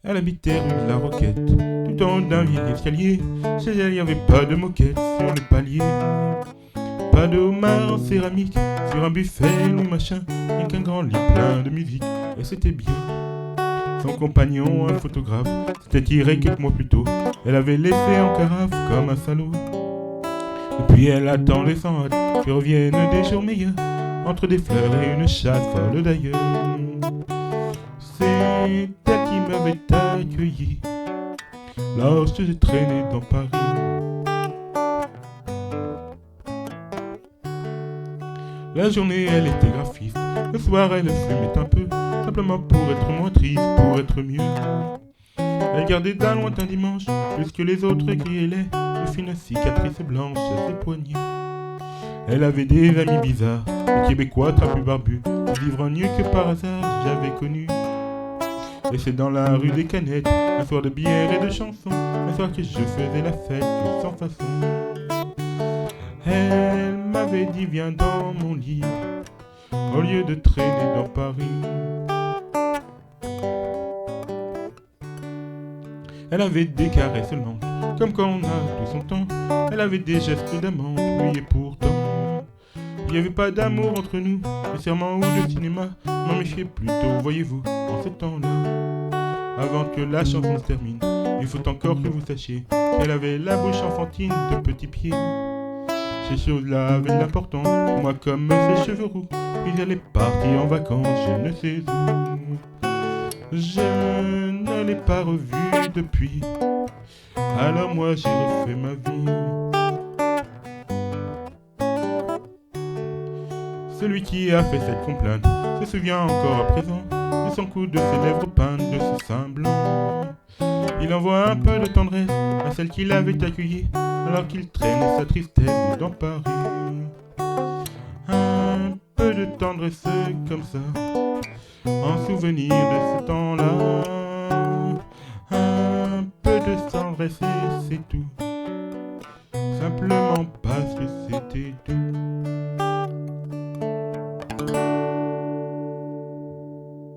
Elle habitait rue de la Roquette, tout en haut d'un vieil escalier. Chez elle, y avait pas de moquette sur le palier. Pas de homard en céramique, sur un buffet ou machin, rien qu'un grand lit plein de musique, et c'était bien. Son compagnon, un photographe, s'était tiré quelques mois plus tôt. Elle avait laissé en carafe comme un salaud. Depuis elle attendait sans hâte que reviennent des jours meilleurs, entre des fleurs et une chatte folle d'ailleurs. C'est elle qui m'avait accueilli lorsque j'ai traîné dans Paris. La journée elle était graphiste, le soir elle fumait un peu, simplement pour être moins triste, pour être mieux. Elle gardait d'un lointain dimanche, plus que les autres qui ailaient, une fine cicatrice blanche à ses poignets. Elle avait des amis bizarres, des Québécois trapus barbus, des ivrognes que par hasard j'avais connus. Et c'est dans la rue des Canettes, un soir de bière et de chansons, un soir que je faisais la fête sans façon. Elle m'avait dit viens dans mon lit, au lieu de traîner dans Paris. Elle avait des caresses lentes, comme quand on a tout son temps. Elle avait des gestes d'amante, oui et pourtant il n'y avait pas d'amour entre nous, de serment ou de cinéma. M'en méfiais plutôt, voyez-vous, en ce temps-là. Avant que la chanson se termine, il faut encore que vous sachiez qu'elle avait la bouche enfantine de petits pieds. Ces choses-là avaient de l'importance pour moi comme ses cheveux roux. Puis elle est partie en vacances, je ne sais où. Je ne l'ai pas revue depuis, alors moi j'ai refait ma vie. Celui qui a fait cette complainte se souvient encore à présent de son coup, de ses lèvres peintes, de ses seins blancs. Il envoie un peu de tendresse à celle qui l'avait accueilli alors qu'il traînait sa tristesse dans Paris. Un peu de tendresse comme ça, en souvenir de ce temps-là. Un peu de tendresse et c'est tout, simplement parce que c'était tout.